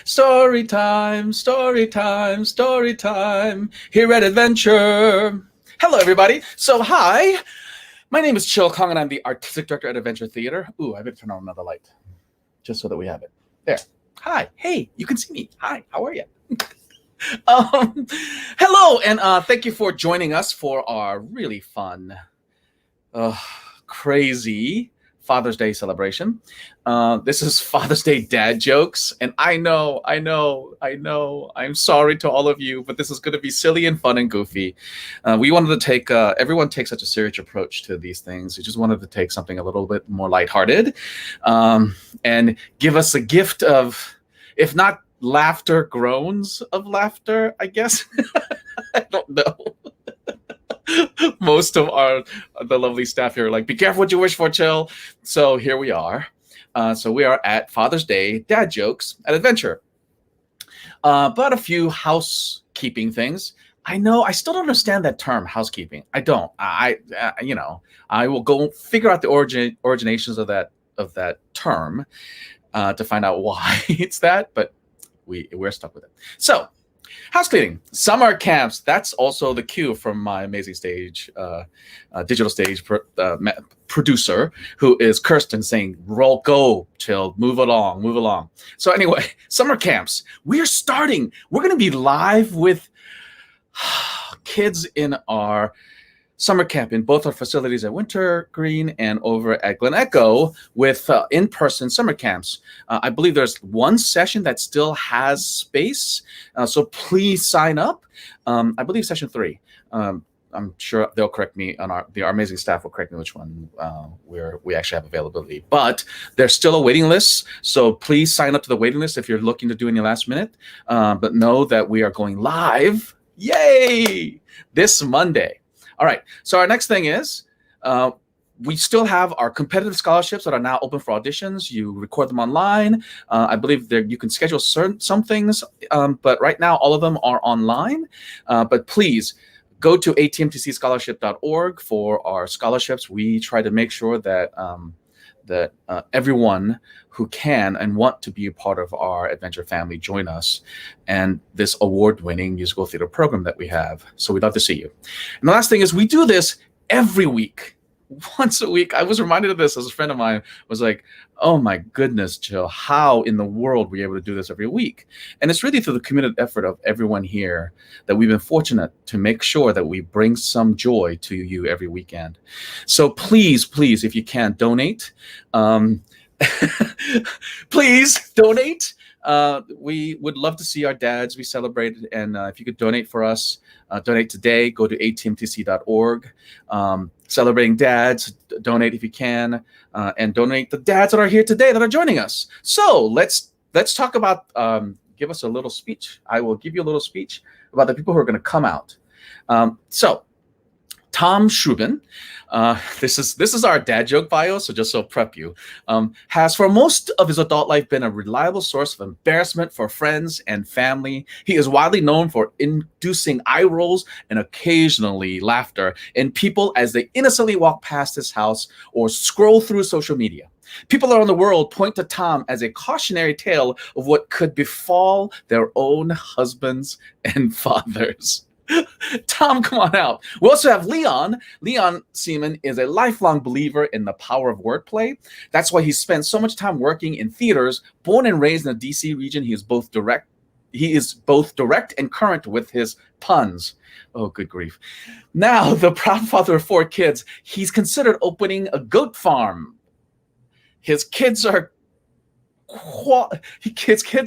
Story time, story time, story time, here at Adventure. Hello, everybody. So, hi, my name is Chill Kong, and I'm the artistic director at Adventure Theater. Ooh, I better turn on another light, just so that we have it. There. Hi. Hey, you can see me. Hi, how are you? Hello, and thank you for joining us for our really fun, crazy Father's Day celebration. This is Father's Day dad jokes, and I know, I'm sorry to all of you, but this is going to be silly and fun and goofy. We wanted to take, everyone takes such a serious approach to these things. We just wanted to take something a little bit more lighthearted, and give us a gift of, if not laughter, groans of laughter, I guess. I don't know. Most of the lovely staff here are like, be careful what you wish for, Chill. So here we are. So we are at Father's Day Dad Jokes at Adventure. But a few housekeeping things. I know I still don't understand that term, housekeeping. I don't. I will go figure out the originations of that term to find out why it's that. But we're stuck with it. So, house cleaning, summer camps. That's also the cue from my amazing stage, digital stage producer, who is Kirsten, saying, "Roll, go, Chill, move along, move along." So anyway, summer camps. We're starting. We're going to be live with kids in our summer camp in both our facilities at Wintergreen and over at Glen Echo with in-person summer camps. I believe there's one session that still has space, so please sign up. I believe session 3. I'm sure they'll correct me on our amazing staff will correct me which one we actually have availability. But there's still a waiting list, so please sign up to the waiting list if you're looking to do any last minute. But know that we are going live, yay, this Monday. All right, so our next thing is we still have our competitive scholarships that are now open for auditions. You record them online. I believe you can schedule some things, but right now all of them are online. But please go to ATMTCscholarship.org for our scholarships. We try to make sure that everyone who can and want to be a part of our adventure family join us and this award-winning musical theater program that we have. So we'd love to see you. And the last thing is we do this every week, once a week. I was reminded of this as a friend of mine was like, oh my goodness, Jill, how in the world were you able to do this every week? And it's really through the committed effort of everyone here that we've been fortunate to make sure that we bring some joy to you every weekend. So please, if you can, donate. Please donate. We would love to see our dads be celebrated. And if you could donate for us, donate today. Go to atmtc.org. Celebrating dads, donate if you can, and donate the dads that are here today that are joining us. So let's talk about, give us a little speech. I will give you a little speech about the people who are going to come out. So Tom Schruben, this is our dad joke bio, so just so prep you, has for most of his adult life been a reliable source of embarrassment for friends and family. He is widely known for inducing eye rolls and occasionally laughter in people as they innocently walk past his house or scroll through social media. People around the world point to Tom as a cautionary tale of what could befall their own husbands and fathers. Tom, come on out. We also have Leon. Leon Seemann is a lifelong believer in the power of wordplay. That's why he spent so much time working in theaters. Born and raised in the DC region, he is both direct and current with his puns. Oh, good grief. Now, the proud father of 4 kids, he's considered opening a goat farm. His kids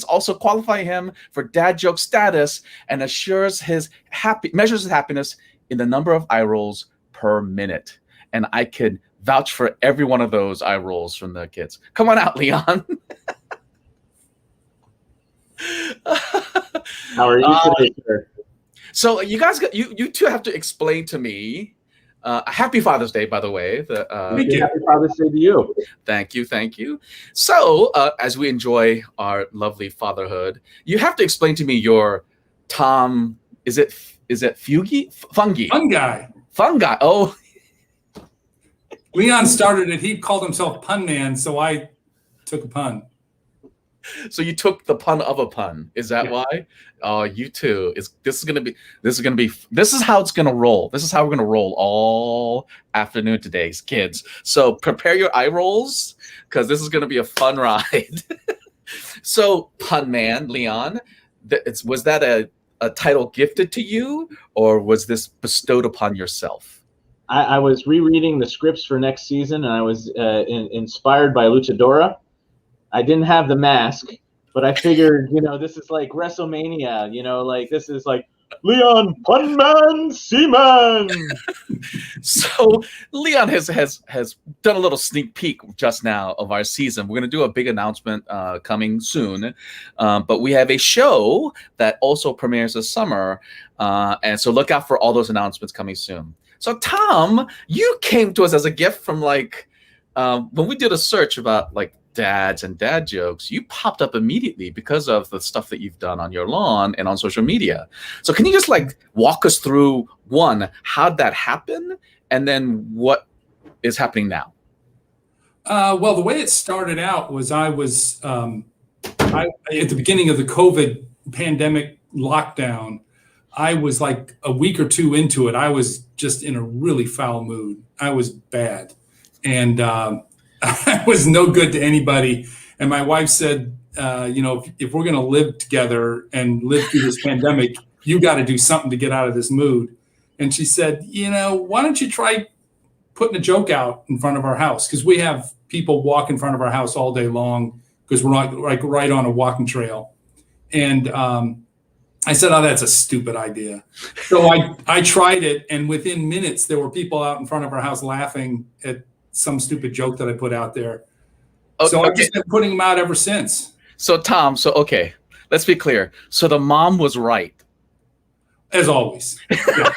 also qualify him for dad joke status and measures his happiness in the number of eye rolls per minute. And I could vouch for every one of those eye rolls from the kids. Come on out, Leon. How are you today, sir? So you guys, you two have to explain to me. Happy Father's Day, by the way. Happy Father's Day to you. Thank you. So, as we enjoy our lovely fatherhood, you have to explain to me your Tom. Is it fungi? Fungi. Oh, Leon started it. He called himself Pun Man, so I took a pun. So you took the pun of a pun. Is that Yeah. why? Oh, you too. This is how it's gonna roll. This is how we're gonna roll all afternoon today, kids. So prepare your eye rolls because this is gonna be a fun ride. So, pun man, Leon, was that a title gifted to you, or was this bestowed upon yourself? I was rereading the scripts for next season, and I was inspired by Luchadora. I didn't have the mask, but I figured, this is like WrestleMania. Like this is like Leon Punman Seaman. So Leon has done a little sneak peek just now of our season. We're going to do a big announcement coming soon, but we have a show that also premieres this summer, and so look out for all those announcements coming soon. So Tom, you came to us as a gift from when we did a search about dads and dad jokes, you popped up immediately because of the stuff that you've done on your lawn and on social media. So can you just walk us through how'd that happen, and then what is happening now? Well, the way it started out was I was at the beginning of the COVID pandemic lockdown. I was like a week or two into it. I was just in a really foul mood. I was bad, and I was no good to anybody. And my wife said, if we're going to live together and live through this pandemic, you got to do something to get out of this mood. And she said, why don't you try putting a joke out in front of our house? Because we have people walk in front of our house all day long because we're right on a walking trail. And I said, oh, that's a stupid idea. So I tried it. And within minutes, there were people out in front of our house laughing at some stupid joke that I put out there. So I've just been putting them out ever since. So Tom, okay, let's be clear. So the mom was right. As always. Yeah.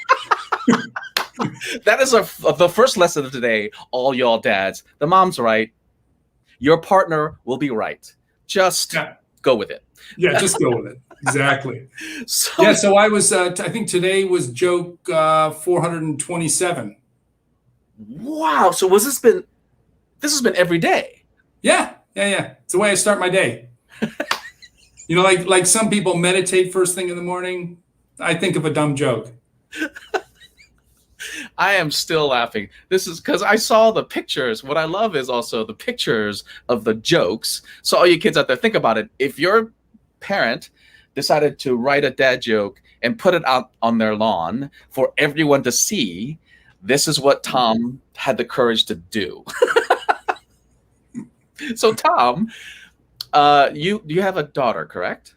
That is the first lesson of today, all y'all dads. The mom's right. Your partner will be right. Just go with it. Yeah, just go with it. Exactly. So I was, I think today was joke 427. Wow. So this has been every day? Yeah. It's the way I start my day. Like some people meditate first thing in the morning. I think of a dumb joke. I am still laughing. This is because I saw the pictures. What I love is also the pictures of the jokes. So all you kids out there, think about it. If your parent decided to write a dad joke and put it out on their lawn for everyone to see, this is what Tom had the courage to do. So Tom, you have a daughter, correct?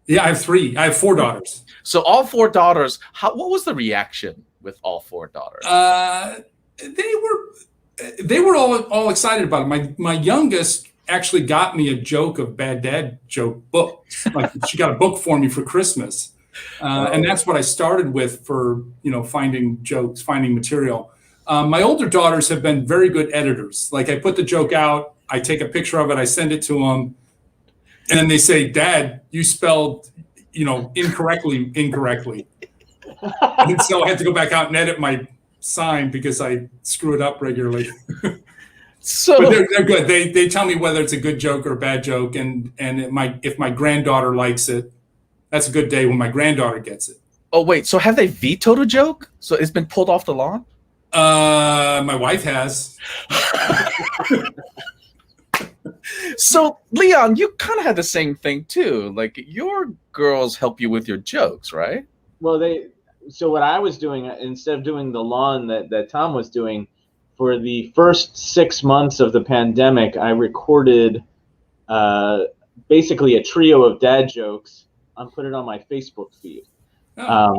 Yeah, I have 3. I have 4 daughters. So all 4 daughters, what was the reaction with all 4 daughters? They were all excited about it. My youngest actually got me a joke of bad dad joke book. She got a book for me for Christmas. And that's what I started with for, finding jokes, finding material. My older daughters have been very good editors. I put the joke out, I take a picture of it, I send it to them, and then they say, Dad, you spelled, incorrectly. And so I had to go back out and edit my sign because I screw it up regularly. But they're good. They tell me whether it's a good joke or a bad joke, and if my granddaughter likes it, that's a good day when my granddaughter gets it. Oh wait, so have they vetoed a joke? So it's been pulled off the lawn? My wife has. So Leon, you kind of had the same thing too. Your girls help you with your jokes, right? Well, so what I was doing, instead of doing the lawn that Tom was doing, for the first 6 months of the pandemic, I recorded basically a trio of dad jokes and put it on my Facebook feed.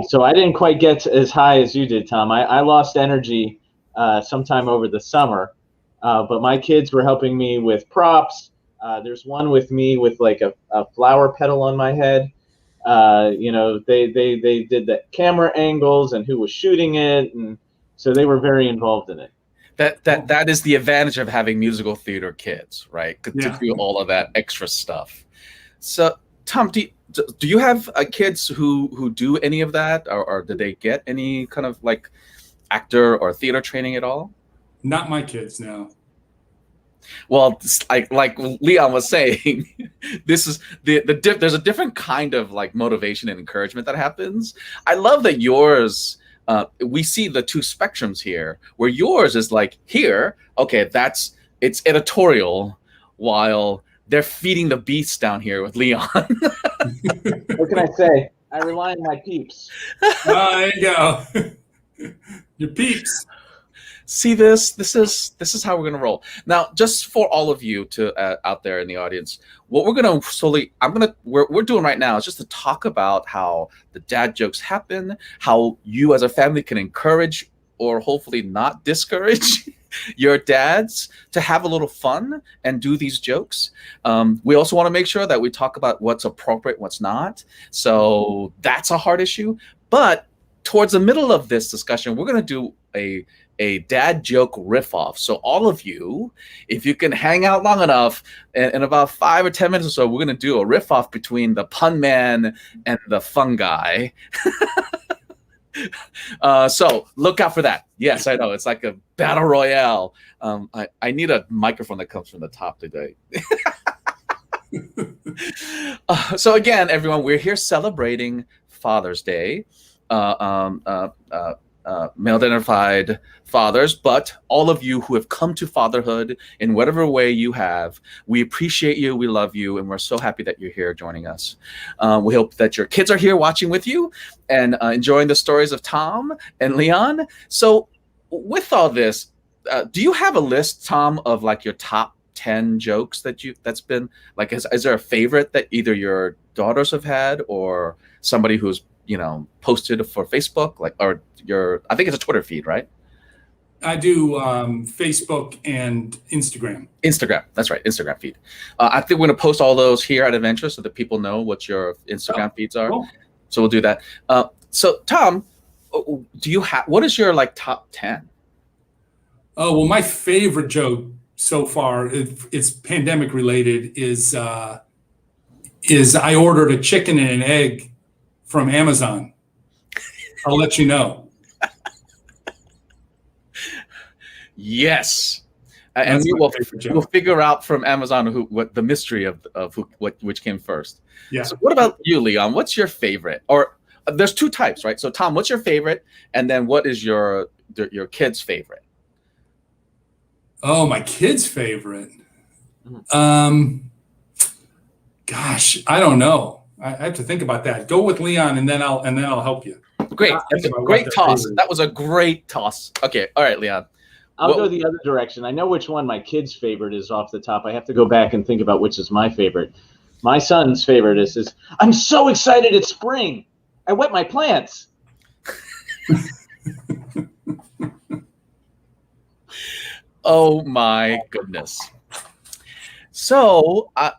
So I didn't quite get as high as you did, Tom. I lost energy sometime over the summer, but my kids were helping me with props. There's one with me with a flower petal on my head. They did the camera angles and who was shooting it, and so they were very involved in it. That is the advantage of having musical theater kids, right? To do all of that extra stuff. So Tom, do you have kids who do any of that, or did they get any kind of actor or theater training at all? Not my kids, no. Well, like Leon was saying, this is there's a different kind of like motivation and encouragement that happens. I love that yours. We see the two spectrums here, where yours is like here. Okay, it's editorial, while they're feeding the beast down here with Leon. What can I say? I rely on my peeps. There you go. Your peeps. See this? This is how we're gonna roll. Now, just for all of you to out there in the audience, what we're gonna we're doing right now is just to talk about how the dad jokes happen, how you as a family can encourage or hopefully not discourage your dads to have a little fun and do these jokes. We also want to make sure that we talk about what's appropriate, what's not. So that's a hard issue. But towards the middle of this discussion, we're gonna do a dad joke riff off. So all of you, if you can hang out long enough, in about 5 or 10 minutes or so, we're going to do a riff off between the pun man and the fun guy. So look out for that. Yes, I know. It's like a battle royale. I need a microphone that comes from the top today. So again, everyone, we're here celebrating Father's Day. Male-identified fathers, but all of you who have come to fatherhood in whatever way you have, we appreciate you, we love you, and we're so happy that you're here joining us. We hope that your kids are here watching with you and enjoying the stories of Tom and Leon. So with all this, do you have a list, Tom, of like your top 10 jokes that's been like, is there a favorite that either your daughters have had or somebody who's posted for Facebook, like, or I think it's a Twitter feed, right? I do Facebook and Instagram. Instagram, that's right, Instagram feed. I think we're going to post all those here at Adventure so that people know what your Instagram feeds are. Cool. So we'll do that. So Tom, what is your like top 10? Oh, well, my favorite joke so far, it's pandemic related, is I ordered a chicken and an egg from Amazon. I'll let you know. Yes, and we'll figure out from Amazon what the mystery of which came first. Yeah. So what about you, Leon? What's your favorite? Or there's two types, right? So Tom, what's your favorite? And then what is your kid's favorite? Oh, my kid's favorite. Gosh, I don't know. I have to think about that. Go with Leon, and then I'll help you. Great, that's a great toss. That was a great toss. Okay, all right, Leon. I'll go the other direction. I know which one my kid's favorite is off the top. I have to go back and think about which is my favorite. My son's favorite is I'm so excited it's spring. I wet my plants. Oh my goodness. So I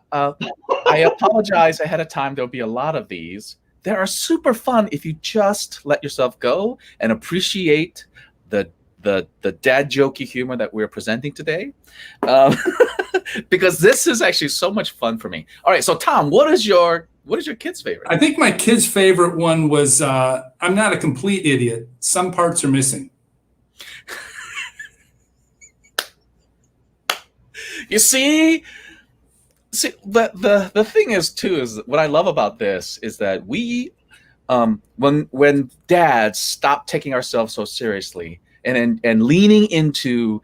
apologize ahead of time. There'll be a lot of these. They are super fun if you just let yourself go and appreciate the dad jokey humor that we're presenting today, because this is actually so much fun for me. All right, so Tom, what is your kid's favorite? I think my kid's favorite one was I'm not a complete idiot. Some parts are missing. You see, the thing is too is what I love about this is that we, when dads stop taking ourselves so seriously and leaning into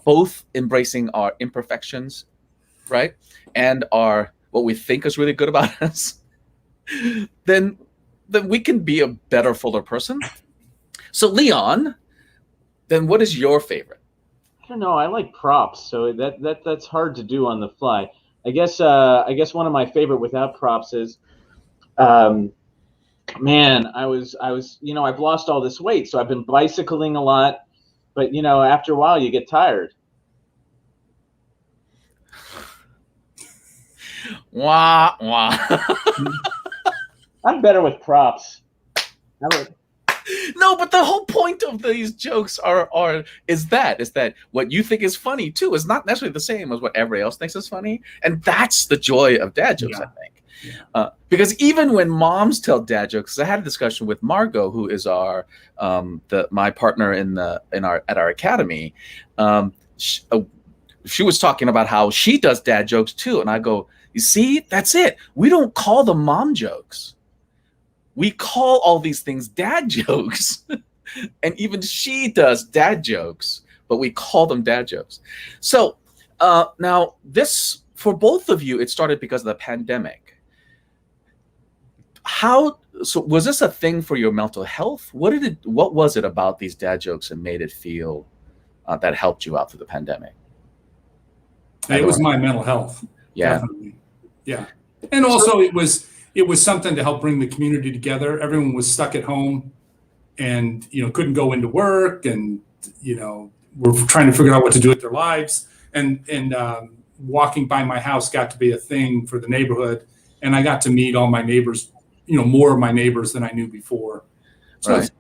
both embracing our imperfections, right, and what we think is really good about us, then we can be a better, fuller person. So Leon, then what is your favorite? I don't know. I like props, so that's hard to do on the fly. I guess one of my favorite without props is, man, I was I've lost all this weight, so I've been bicycling a lot, but after a while you get tired. Wah wah. I'm better with props. No, but the whole point of these jokes is that what you think is funny too is not necessarily the same as what everybody else thinks is funny, and that's the joy of dad jokes, I think. Yeah. Because even when moms tell dad jokes, I had a discussion with Margot, who is my partner at our academy. she was talking about how she does dad jokes too. And I go, you see, that's it. We don't call them mom jokes. We call all these things dad jokes. And even she does dad jokes, but we call them dad jokes. So now this, for both of you, it started because of the pandemic. So was this a thing for your mental health? What was it about these dad jokes that made it feel that helped you out through the pandemic? It was my mental health. Yeah. Definitely. Yeah. And also it was something to help bring the community together. Everyone was stuck at home and, couldn't go into work, and, were trying to figure out what to do with their lives. And walking by my house got to be a thing for the neighborhood. And I got to meet all my neighbors, more of my neighbors than I knew before. So right.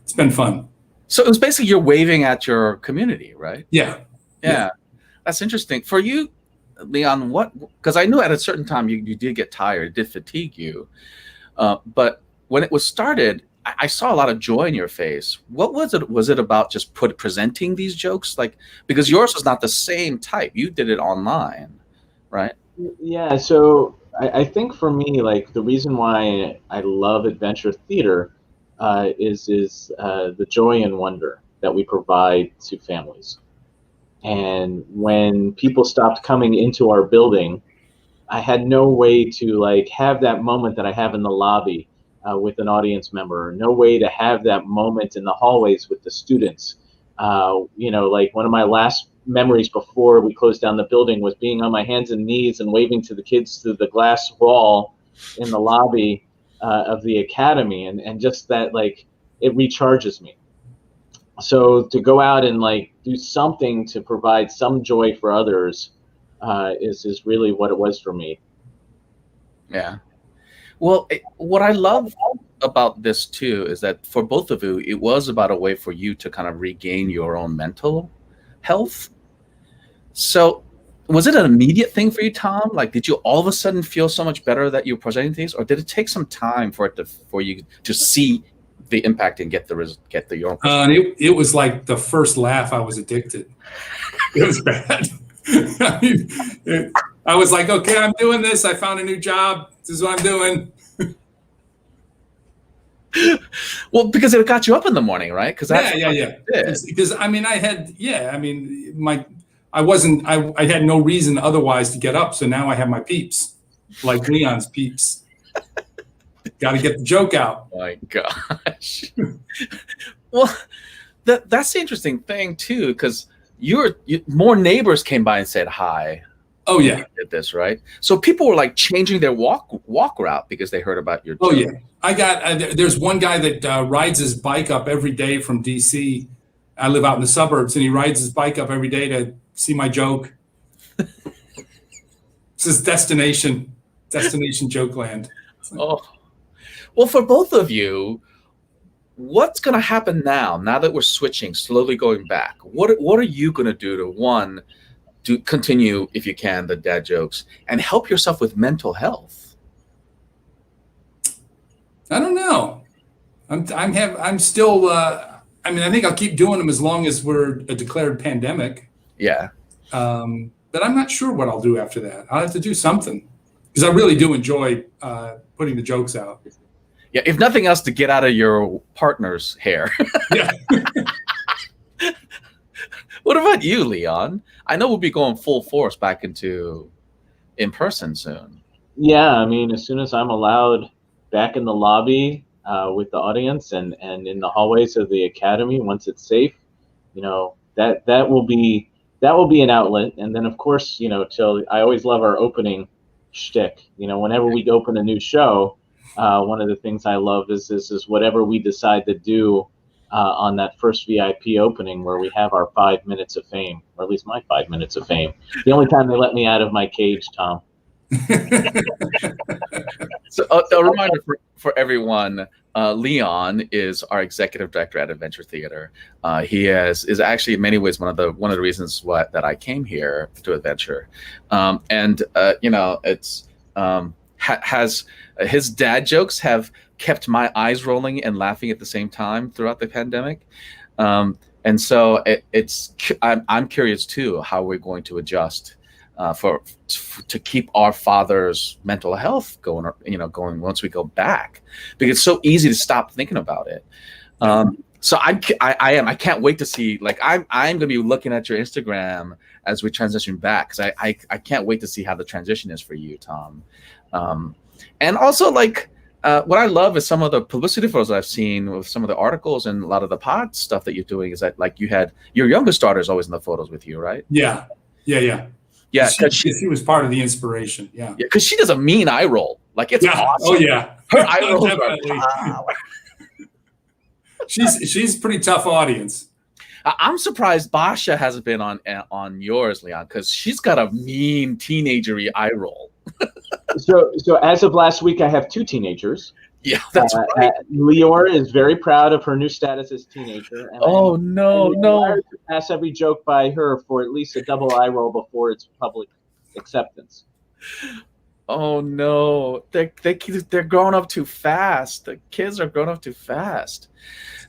It's been fun. So it was basically you're waving at your community, right? Yeah. That's interesting. For you, Leon, because I knew at a certain time you did get tired, it did fatigue you. But when it was started, I saw a lot of joy in your face. What was it? Was it about just presenting these jokes? Because yours was not the same type. You did it online, right? Yeah, so I think for me, the reason why I love adventure theater is the joy and wonder that we provide to families. And when people stopped coming into our building, I had no way to have that moment that I have in the lobby with an audience member, no way to have that moment in the hallways with the students. One of my last memories before we closed down the building was being on my hands and knees and waving to the kids through the glass wall in the lobby of the academy, and just that, it recharges me. So to go out and do something to provide some joy for others is really what it was for me. Yeah. Well, what I love about this too is that for both of you, it was about a way for you to kind of regain your own mental health. So was it an immediate thing for you, Tom? Did you all of a sudden feel so much better that you were presenting things, or did it take some time for you to see the impact and get your own? It was like the first laugh, I was addicted. It was bad. I was like, okay, I'm doing this. I found a new job. This is what I'm doing. Well, because it got you up in the morning, right? Because yeah. Because I had no reason otherwise to get up. So now I have my peeps, like Leon's peeps. Got to get the joke out. Oh my gosh. Well, that's the interesting thing too, because more neighbors came by and said hi. Oh yeah, did this, right? So people were changing their walk route because they heard about your joke. Oh yeah, there's one guy that rides his bike up every day from DC. I live out in the suburbs, and he rides his bike up every day to see my joke. It's his destination joke land. Oh, well, for both of you, what's going to happen now that we're switching, slowly going back? What are you going to do to continue, if you can, the dad jokes and help yourself with mental health? I don't know. I'm still. I think I'll keep doing them as long as we're a declared pandemic. Yeah. But I'm not sure what I'll do after that. I'll have to do something, because I really do enjoy putting the jokes out. Yeah, if nothing else, to get out of your partner's hair. Yeah. What about you, Leon? I know we'll be going full force back into in person soon. Yeah, as soon as I'm allowed back in the lobby with the audience and in the hallways of the academy, once it's safe, that will be an outlet. And then of course, I always love our opening shtick. Whenever we open a new show, one of the things I love is whatever we decide to do on that first VIP opening, where we have our 5 minutes of fame, or at least my 5 minutes of fame. The only time they let me out of my cage, Tom. So a reminder for everyone, Leon is our executive director at Adventure Theater. He is actually in many ways one of the reasons that I came here to Adventure. Has his dad jokes have kept my eyes rolling and laughing at the same time throughout the pandemic. And so I'm curious too how we're going to adjust to keep our father's mental health going once we go back, because it's so easy to stop thinking about it. So I can't wait to see, like, I'm going to be looking at your Instagram as we transition back, because I can't wait to see how the transition is for you, Tom. And also, like, what I love is some of the publicity photos I've seen with some of the articles and a lot of the pod stuff that you're doing, is that, like, you had your youngest daughter is always in the photos with you, right? Yeah. Because she was part of the inspiration. Yeah. Because she does a mean eye roll. Like, it's awesome. Oh yeah. Her eye rolls are She's a pretty tough audience. I'm surprised Basha hasn't been on yours, Leon, because she's got a mean teenagery eye roll. So as of last week, I have 2 teenagers. Yeah, that's right. Leora is very proud of her new status as teenager. And I pass every joke by her for at least a double eye roll before its public acceptance. Oh no, they're growing up too fast. The kids are growing up too fast.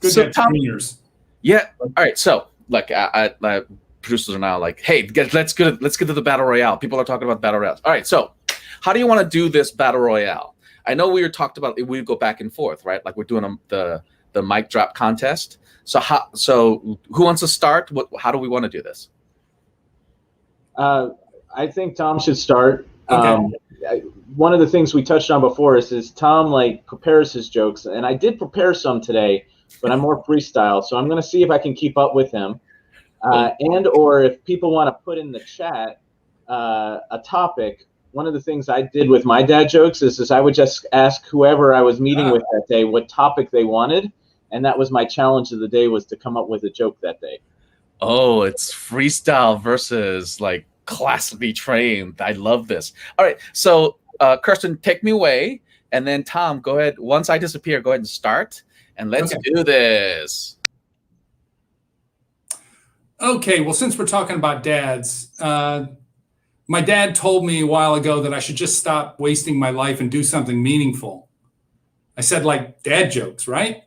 So Tom, years. Yeah. All right. So, like, producers are now like, hey, let's get to the battle royale. People are talking about battle royales. All right. So, how do you want to do this battle royale? I know we talked about we go back and forth, right? Like, we're doing the mic drop contest. So who wants to start? How do we want to do this? I think Tom should start. Okay. One of the things we touched on before is Tom, like, prepares his jokes, and I did prepare some today, but I'm more freestyle. So I'm going to see if I can keep up with him, or if people want to put in the chat a topic. One of the things I did with my dad jokes is I would just ask whoever I was meeting with that day what topic they wanted, and that was my challenge of the day, was to come up with a joke that day. Oh, it's freestyle versus, like, classically trained. I love this. All right, so Kirsten, take me away, and then Tom, go ahead. Once I disappear, go ahead and start, and let's do this. Okay, well, since we're talking about dads, my dad told me a while ago that I should just stop wasting my life and do something meaningful. I said, like, dad jokes, right?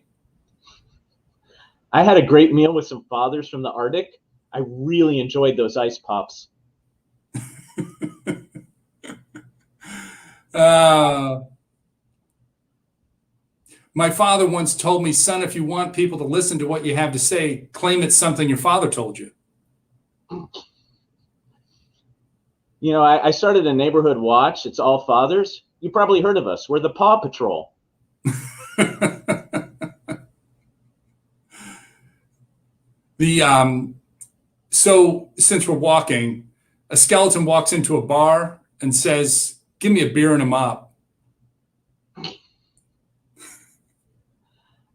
I had a great meal with some fathers from the Arctic. I really enjoyed those ice pops. My father once told me, son, if you want people to listen to what you have to say, claim it's something your father told you. You know, I started a neighborhood watch. It's all fathers. You probably heard of us. We're the Paw Patrol. So since we're walking, a skeleton walks into a bar and says, give me a beer and a mop.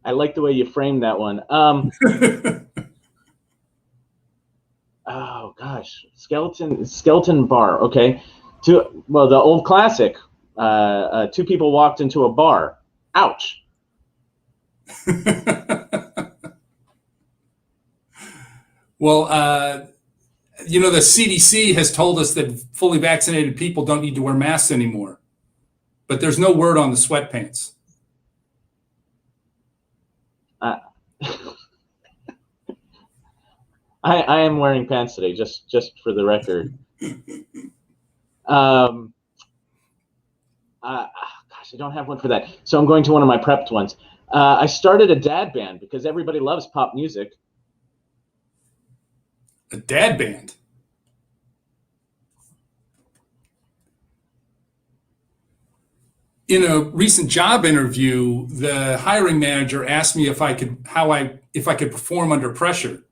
I like the way you framed that one. Oh gosh, skeleton bar. Okay, the old classic. 2 people walked into a bar. Ouch. Well, the CDC has told us that fully vaccinated people don't need to wear masks anymore, but there's no word on the sweatpants. I am wearing pants today, just for the record. Gosh, I don't have one for that. So I'm going to one of my prepped ones. I started a dad band because everybody loves pop music. A dad band? In a recent job interview, the hiring manager asked me if I could perform under pressure.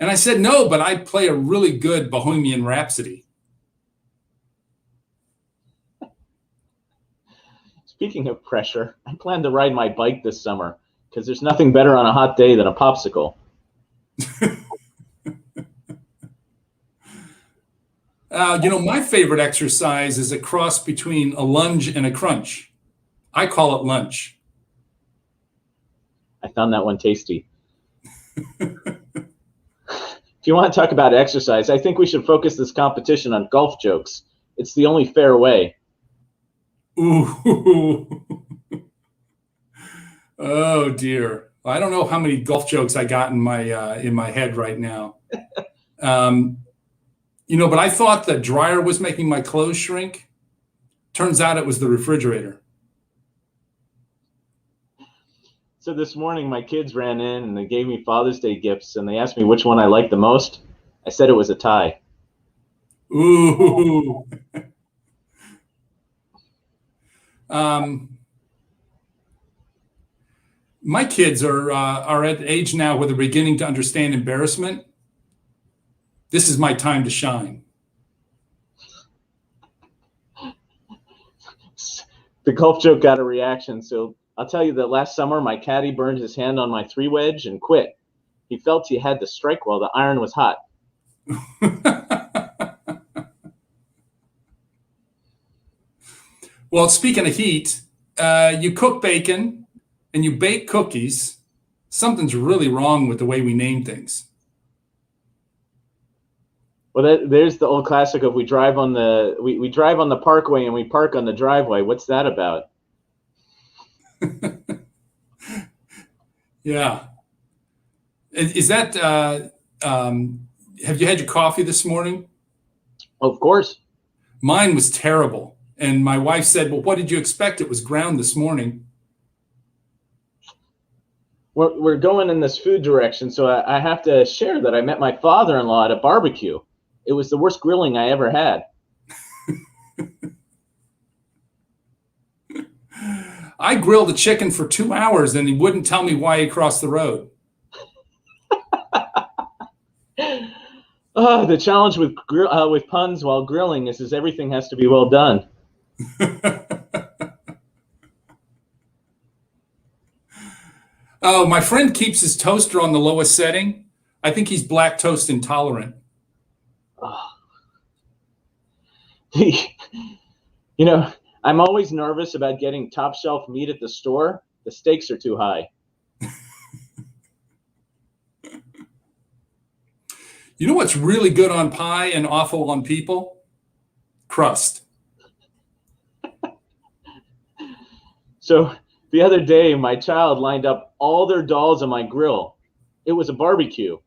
And I said no, but I play a really good Bohemian Rhapsody. Speaking of pressure, I plan to ride my bike this summer because there's nothing better on a hot day than a popsicle. My favorite exercise is a cross between a lunge and a crunch. I call it lunch. I found that one tasty. If you want to talk about exercise, I think we should focus this competition on golf jokes. It's the only fair way. Ooh. Oh, dear. Well, I don't know how many golf jokes I got in my head right now. But I thought the dryer was making my clothes shrink. Turns out it was the refrigerator. So this morning, my kids ran in and they gave me Father's Day gifts, and they asked me which one I liked the most. I said it was a tie. Ooh. My kids are at the age now where they're beginning to understand embarrassment. This is my time to shine. The golf joke got a reaction, so I'll tell you that last summer my caddy burned his hand on my 3-wedge and quit. He felt he had to strike while the iron was hot. Well, speaking of heat, you cook bacon and you bake cookies. Something's really wrong with the way we name things. Well, there's the old classic of we drive on the parkway and we park on the driveway. What's that about? Yeah. Is that, have you had your coffee this morning? Of course. Mine was terrible. And my wife said, well, what did you expect? It was ground this morning. We're going in this food direction, so I have to share that I met my father-in-law at a barbecue. It was the worst grilling I ever had. I grilled a chicken for 2 hours and he wouldn't tell me why he crossed the road. The challenge with puns while grilling is everything has to be well done. Oh, my friend keeps his toaster on the lowest setting. I think he's black toast intolerant. I'm always nervous about getting top shelf meat at the store. The stakes are too high. You know what's really good on pie and awful on people? Crust. So the other day, my child lined up all their dolls on my grill. It was a barbecue.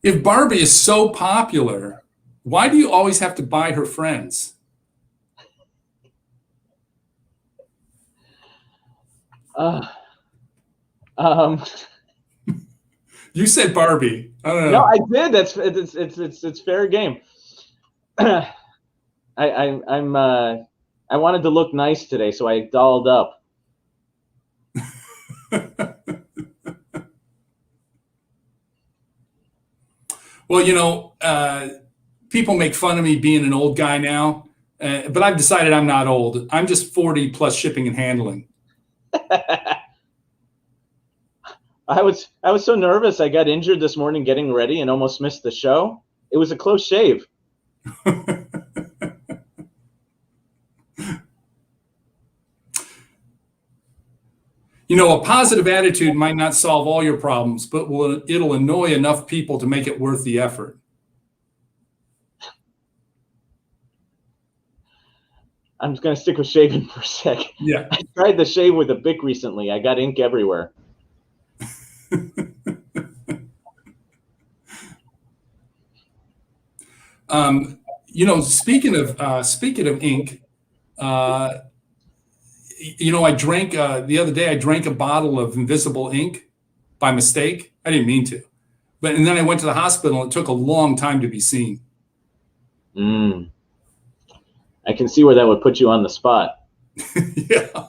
If Barbie is so popular, why do you always have to buy her friends? You said Barbie. I don't know. No, I did. It's fair game. I wanted to look nice today, so I dolled up. Well, people make fun of me being an old guy now, but I've decided I'm not old. I'm just 40 plus shipping and handling. I was so nervous. I got injured this morning getting ready and almost missed the show. It was a close shave. A positive attitude might not solve all your problems, but it'll annoy enough people to make it worth the effort. I'm just going to stick with shaving for a sec. Yeah. I tried to shave with a Bic recently. I got ink everywhere. Speaking of ink, I drank the other day. I drank a bottle of invisible ink by mistake. I didn't mean to, and then I went to the hospital. And it took a long time to be seen. I can see where that would put you on the spot. Yeah.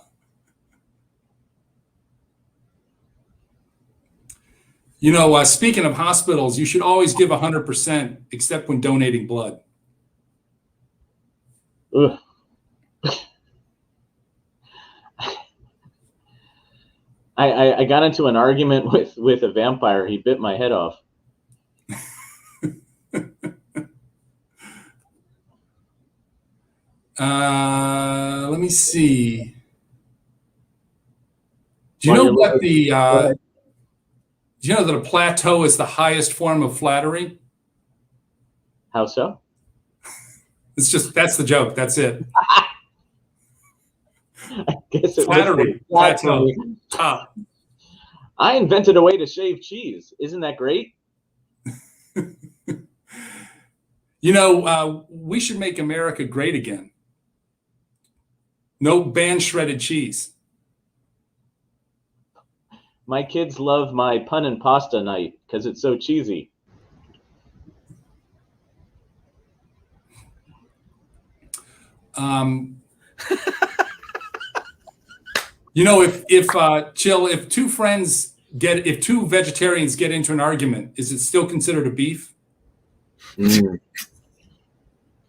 Speaking of hospitals, you should always give 100%, except when donating blood. Ugh. I got into an argument with a vampire. He bit my head off. Let me see. Do you know what do you know that a plateau is the highest form of flattery? How so? That's the joke. That's it. I guess it Flattery. was That's top. I invented a way to shave cheese. Isn't that great? We should make America great again. No ban shredded cheese. My kids love my pun and pasta night because it's so cheesy. If two vegetarians get into an argument, is it still considered a beef?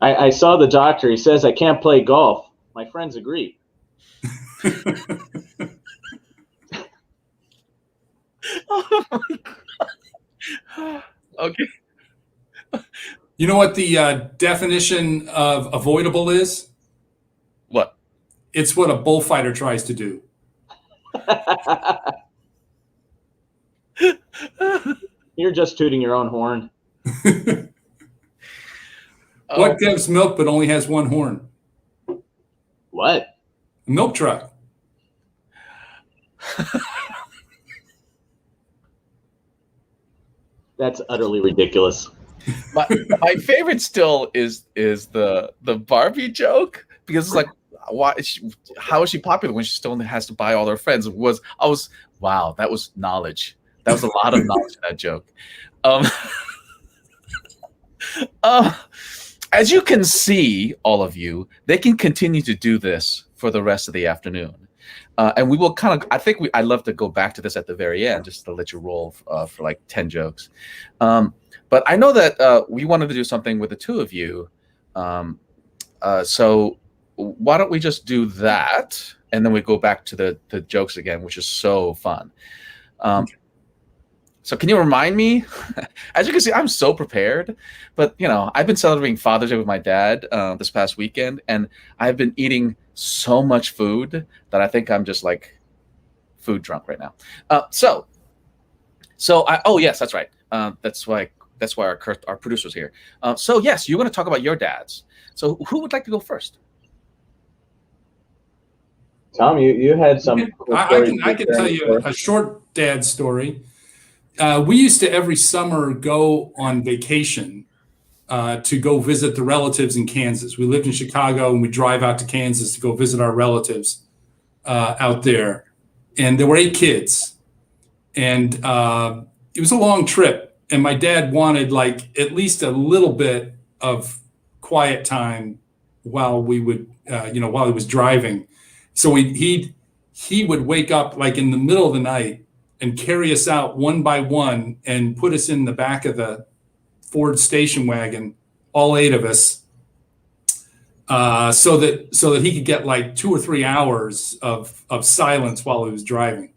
I saw the doctor. He says I can't play golf. My friends agree. Oh my God. Okay. You know what the definition of avoidable is? What? It's what a bullfighter tries to do. You're just tooting your own horn. What gives milk but only has one horn? What? A milk truck. That's utterly ridiculous. My favorite still is the Barbie joke, because it's like, how is she popular when she still has to buy all her friends? Wow, that was knowledge. That was a lot of knowledge in that joke. As you can see, all of you, they can continue to do this for the rest of the afternoon. And we will I'd love to go back to this at the very end, just to let you roll for like 10 jokes. But I know that we wanted to do something with the two of you. So why don't we just do that? And then we go back to the jokes again, which is so fun. So can you remind me? As you can see, I'm so prepared. But, I've been celebrating Father's Day with my dad this past weekend, and I've been eating so much food that I think I'm just like food drunk right now. Oh yes, that's right. That's why our producer's here. So yes, you want to talk about your dads. So who would like to go first? Tom, you had some. I can tell you a short dad story. We used to every summer go on vacation to go visit the relatives in Kansas. We lived in Chicago, and we drive out to Kansas to go visit our relatives out there. And there were 8 kids, and it was a long trip. And my dad wanted like at least a little bit of quiet time while he was driving. So he would wake up like in the middle of the night and carry us out one by one and put us in the back of the Ford station wagon, all 8 of us, so that he could get like 2 or 3 hours of silence while he was driving.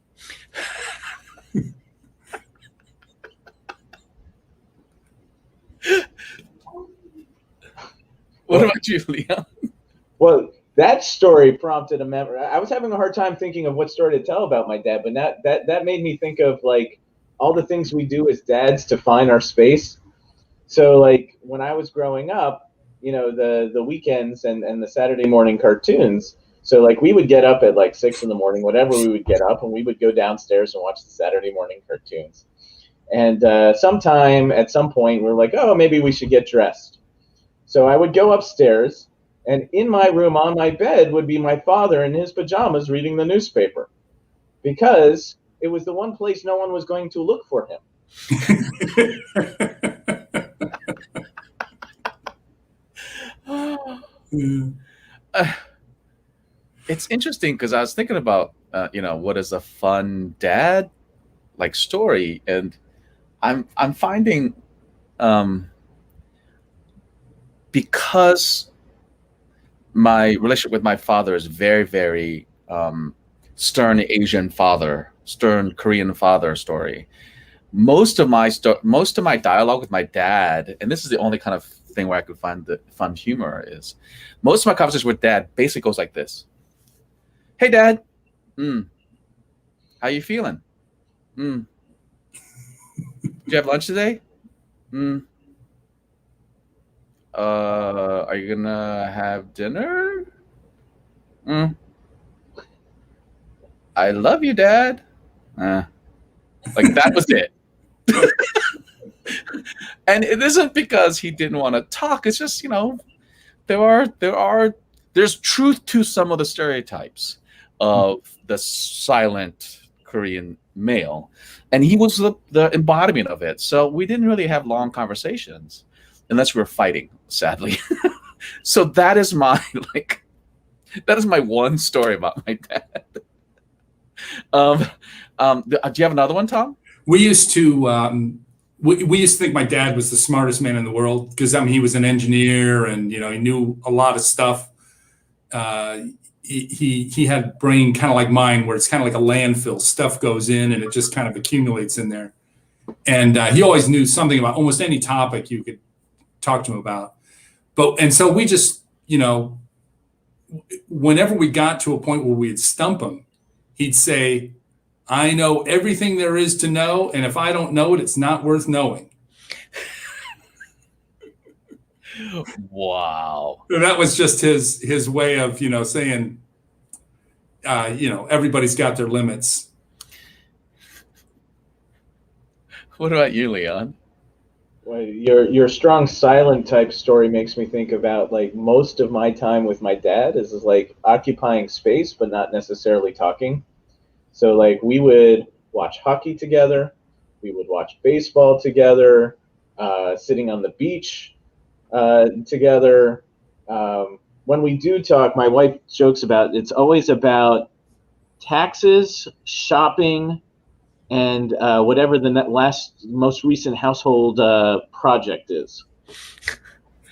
What about you, Leon? Well, that story prompted a memory. I was having a hard time thinking of what story to tell about my dad, but that made me think of like all the things we do as dads to find our space. So like when I was growing up, the weekends and the Saturday morning cartoons. So like we would get up at like 6 in the morning, whatever we would get up, and we would go downstairs and watch the Saturday morning cartoons. And at some point, we were like, oh, maybe we should get dressed. So I would go upstairs, and in my room on my bed would be my father in his pajamas reading the newspaper, because it was the one place no one was going to look for him. It's interesting because I was thinking about what is a fun dad like story, and I'm finding because my relationship with my father is very, very stern Asian father, stern Korean father story. Most of my dialogue with my dad, and this is the only kind of thing where I could find the fun humor, is most of my conversations with dad basically goes like this. Hey, Dad. How you feeling? Did you have lunch today? Are you gonna have dinner? I love you, Dad. Like that was it. And it isn't because he didn't want to talk. It's just, there's truth to some of the stereotypes of the silent Korean male, and he was the embodiment of it. So we didn't really have long conversations unless we were fighting, sadly. So that is my one story about my dad. Do you have another one, Tom? We used to we used to think my dad was the smartest man in the world because he was an engineer and he knew a lot of stuff. He had a brain kind of like mine, where it's kind of like a landfill. Stuff goes in and it just kind of accumulates in there. And he always knew something about almost any topic you could talk to him about. And so we just, whenever we got to a point where we'd stump him, he'd say, I know everything there is to know, and if I don't know it, it's not worth knowing. Wow. And that was just his way of, saying, everybody's got their limits. What about you, Leon? Well, your strong silent type story makes me think about like most of my time with my dad is like occupying space but not necessarily talking. So like we would watch hockey together, we would watch baseball together, sitting on the beach together. When we do talk, my wife jokes about it's always about taxes, shopping, and whatever the most recent household project is.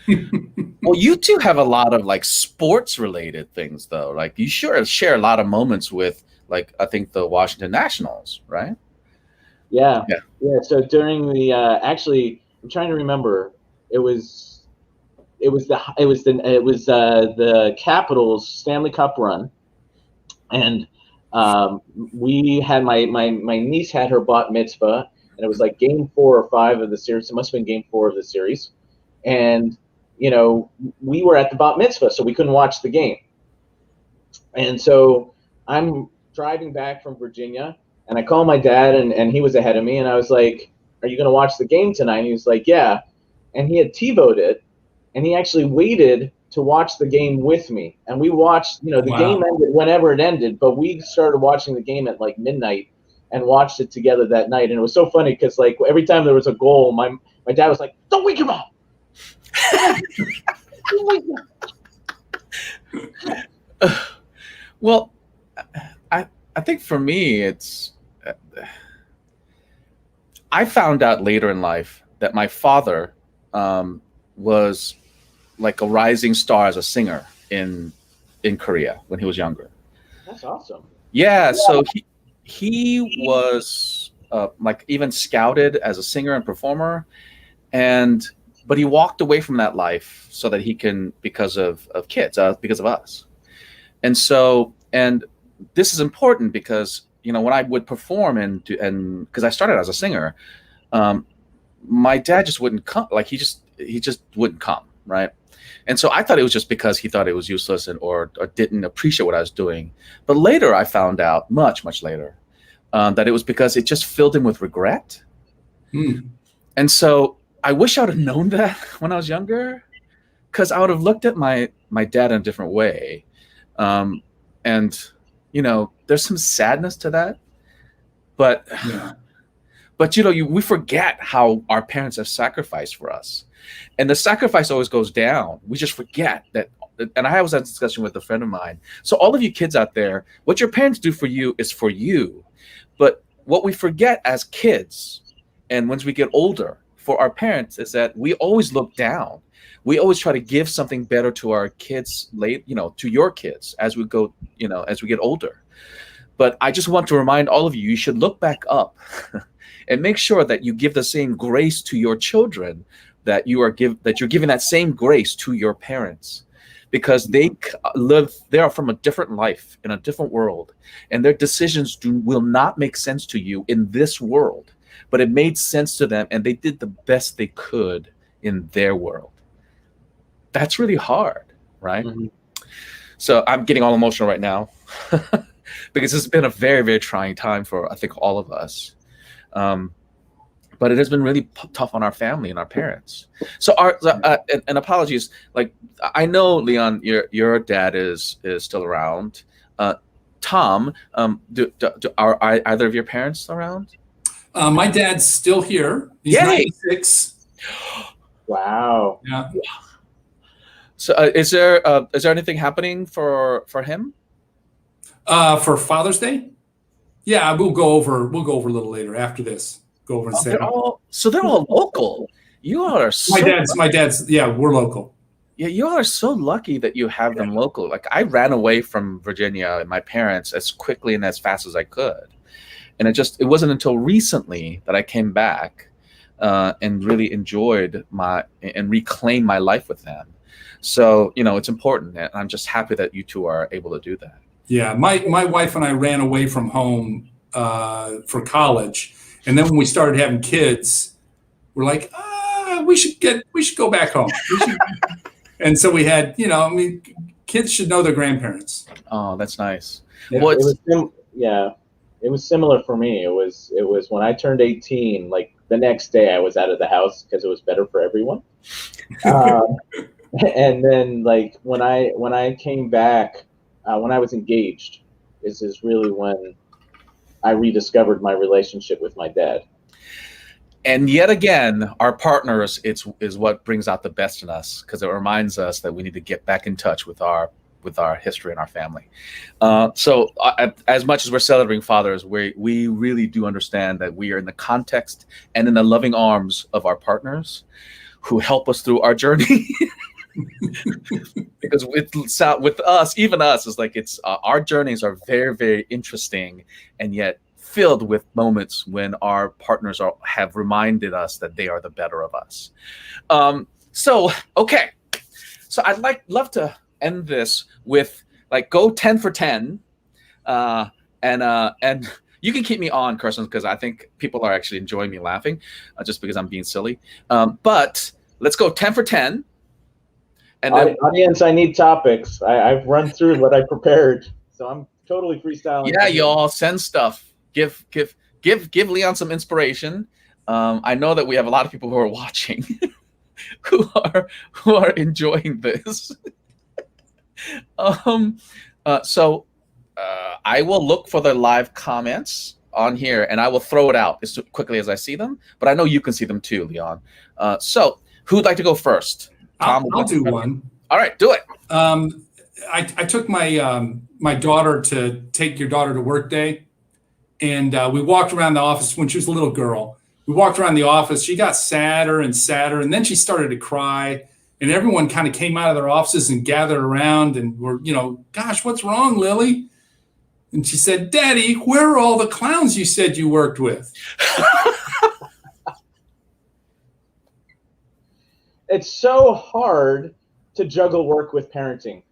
Well, you two have a lot of like sports related things though. Like you sure share a lot of moments with, like, I think the Washington Nationals, right? Yeah. So during the actually, I'm trying to remember. It was the Capitals Stanley Cup run, and we had my niece had her bat mitzvah, and it was like game 4 or 5 of the series. It must have been game 4 of the series, and we were at the bat mitzvah, so we couldn't watch the game. And so I'm driving back from Virginia, and I call my dad, and he was ahead of me, and I was like, "Are you going to watch the game tonight?" And he was like, "Yeah," and he had TiVo'd it, and he actually waited to watch the game with me, and we watched. The game ended whenever it ended, but we started watching the game at like midnight and watched it together that night, and it was so funny because like every time there was a goal, my dad was like, "Don't wake him up." Well, I think for me, it's I found out later in life that my father was like a rising star as a singer in Korea when he was younger. That's awesome. Yeah, so he was like even scouted as a singer and performer, but he walked away from that life so that he can, because of kids, because of us. And this is important because when I would perform and because I started as a singer, my dad just wouldn't come. Like he just wouldn't come, right? And so I thought it was just because he thought it was useless or didn't appreciate what I was doing. But later I found out, much later, that it was because it just filled him with regret. And so I wish I would have known that when I was younger, because I would have looked at my dad in a different way. And there's some sadness to that, but we forget how our parents have sacrificed for us, and the sacrifice always goes down. We just forget that. And I was having a discussion with a friend of mine. So all of you kids out there, what your parents do for you is for you, but what we forget as kids, and once we get older, for our parents, is that we always look down. We always try to give something better to our kids to your kids as we go, as we get older. But I just want to remind all of you, you should look back up and make sure that you give the same grace to your children that you're giving that same grace to your parents, because they are from a different life in a different world, and their decisions will not make sense to you in this world, but it made sense to them, and they did the best they could in their world. That's really hard, right? Mm-hmm. So I'm getting all emotional right now. because it's been a very, very trying time for, I think, all of us. But it has been really tough on our family and our parents. So and apologies, like I know, Leon, your dad is still around. Tom, are either of your parents around? My dad's still here. He's Yay! 96. Wow. Yeah. So is there anything happening for him? For Father's Day? Yeah, we'll go over a little later after this. Go over and say. They're all local. You all are so my dad's yeah, we're local. Yeah, you all are so lucky that you have them local. Like I ran away from Virginia and my parents as quickly and as fast as I could. And it wasn't until recently that I came back and really enjoyed and reclaimed my life with them. So, it's important. And I'm just happy that you two are able to do that. Yeah, my wife and I ran away from home for college. And then when we started having kids, we're like, we should go back home. And so we had, kids should know their grandparents. Oh, that's nice. Yeah, it was similar for me. It was when I turned 18, like the next day I was out of the house because it was better for everyone. And then like when I came back, when I was engaged, this is really when I rediscovered my relationship with my dad. And yet again, our partners is what brings out the best in us, because it reminds us that we need to get back in touch with our history and our family. So as much as we're celebrating fathers, we really do understand that we are in the context and in the loving arms of our partners who help us through our journey. Because with us, even us, is like our journeys are very, very interesting, and yet filled with moments when our partners have reminded us that they are the better of us. So I'd love to end this with like go 10 for 10, and you can keep me on, Carson, because I think people are actually enjoying me laughing, just because I'm being silly. But let's go 10 for 10. And then, audience, I need topics. I've run through what I prepared, so I'm totally freestyling. Yeah, y'all send stuff. Give Leon some inspiration. I know that we have a lot of people who are watching who are enjoying this. So I will look for the live comments on here and I will throw it out as quickly as I see them. But I know you can see them too, Leon. So who'd like to go first? Tom, I'll do one. All right, do it. I took my daughter to take your daughter to work day. And we walked around the office when she was a little girl. We walked around the office. She got sadder and sadder. And then she started to cry. And everyone kind of came out of their offices and gathered around and were, gosh, what's wrong, Lily? And she said, Daddy, where are all the clowns you said you worked with? It's so hard to juggle work with parenting.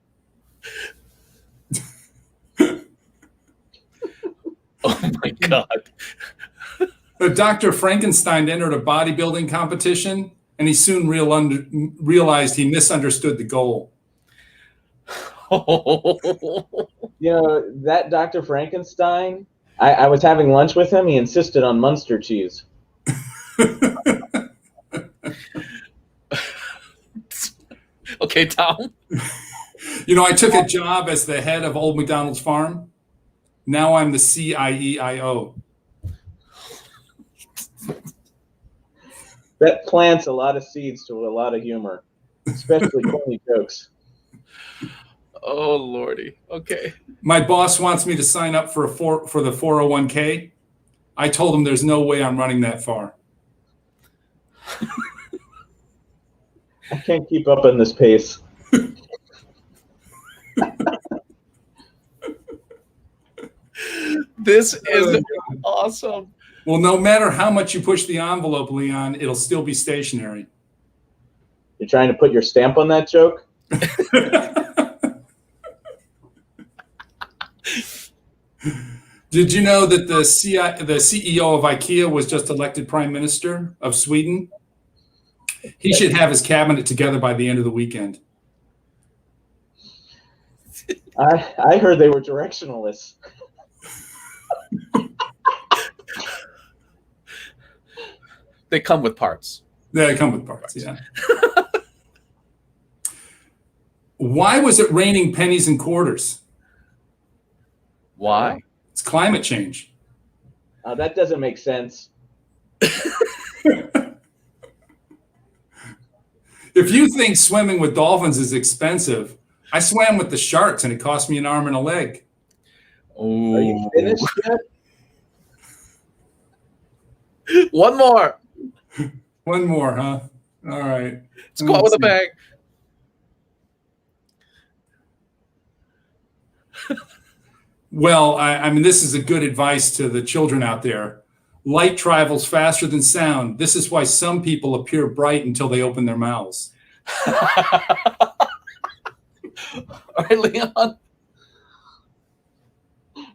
Oh my God. Dr. Frankenstein entered a bodybuilding competition, and he soon realized he misunderstood the goal. That Dr. Frankenstein, I was having lunch with him. He insisted on Munster cheese. Okay, Tom. I took a job as the head of Old McDonald's Farm. Now I'm the CIEIO. That plants a lot of seeds to a lot of humor, especially corny jokes. Oh, Lordy. Okay. My boss wants me to sign up for the 401k. I told him there's no way I'm running that far. I can't keep up in this pace. This is awesome. Well, no matter how much you push the envelope, Leon, it'll still be stationary. You're trying to put your stamp on that joke? Did you know that the CEO of IKEA was just elected Prime Minister of Sweden? He should have his cabinet together by the end of the weekend. I heard they were directionalists. They come with parts. They come with parts, yeah. Why was it raining pennies and quarters? Why? It's climate change. That doesn't make sense. If you think swimming with dolphins is expensive, I swam with the sharks and it cost me an arm and a leg. Are you finished yet? One more. One more, huh? All right. Let's go out with a bang. Well, I mean, this is a good advice to the children out there. Light travels faster than sound. This is why some people appear bright until they open their mouths. All right, Leon.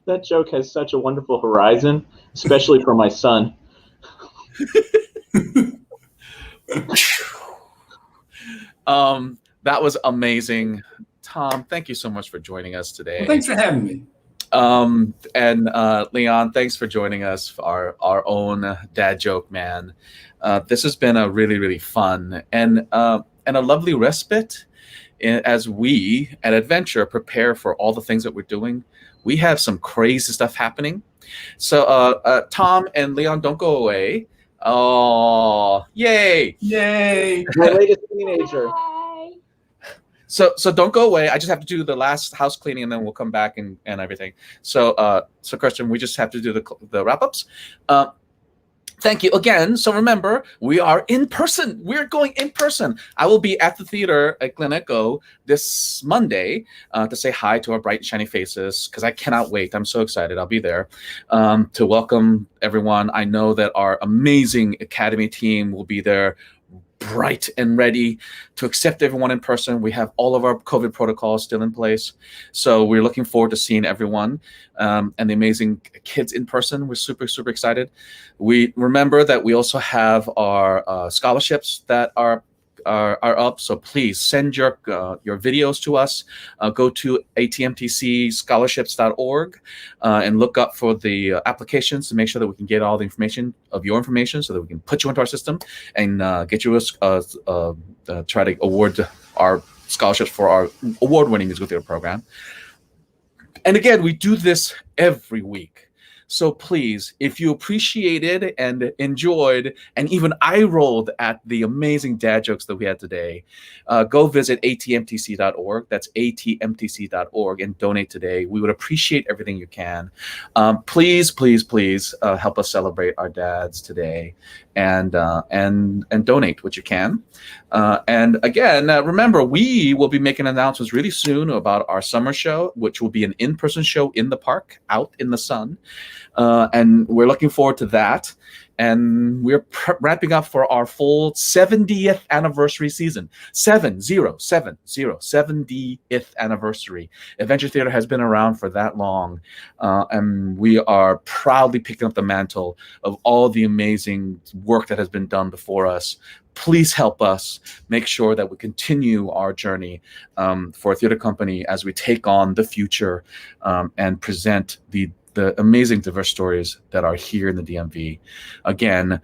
That joke has such a wonderful horizon, especially for my son. That was amazing. Tom, thank you so much for joining us today. Well, thanks for having me. And Leon, thanks for joining us for our own dad joke man. This has been a really, really fun and a lovely respite as we at Adventure prepare for all the things that we're doing. We have some crazy stuff happening. So Tom and Leon, don't go away. Oh, yay! Yay! My latest teenager. So don't go away. I just have to do the last house cleaning, and then we'll come back and everything. So Christian, we just have to do the wrap ups. Thank you again. So remember, we are in person. We're going in person. I will be at the theater at Glen Echo this Monday to say hi to our bright and shiny faces because I cannot wait. I'm so excited. I'll be there to welcome everyone. I know that our amazing Academy team will be there, bright and ready to accept everyone in person. We have all of our COVID protocols still in place. So we're looking forward to seeing everyone and the amazing kids in person. We're super, super excited. We remember that we also have our scholarships that are up. So please send your videos to us. Go to ATMTC and look up for the applications to make sure that we can get all the information of your information so that we can put you into our system and get you try to award our scholarships for our award-winning musical theater program. And again, we do this every week. So please, if you appreciated and enjoyed and even eye-rolled at the amazing dad jokes that we had today, go visit atmtc.org. That's atmtc.org and donate today. We would appreciate everything you can. Please, please, please help us celebrate our dads today and donate what you can. And again, remember, we will be making announcements really soon about our summer show, which will be an in-person show in the park, out in the sun. And we're looking forward to that. And we're wrapping up for our full 70th anniversary season. 70th anniversary. Adventure Theater has been around for that long. And we are proudly picking up the mantle of all the amazing work that has been done before us. Please help us make sure that we continue our journey for a theater company as we take on the future and present the amazing diverse stories that are here in the DMV. Again,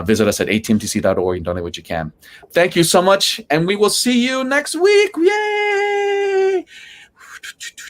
visit us at atmtc.org and donate what you can. Thank you so much, and we will see you next week. Yay!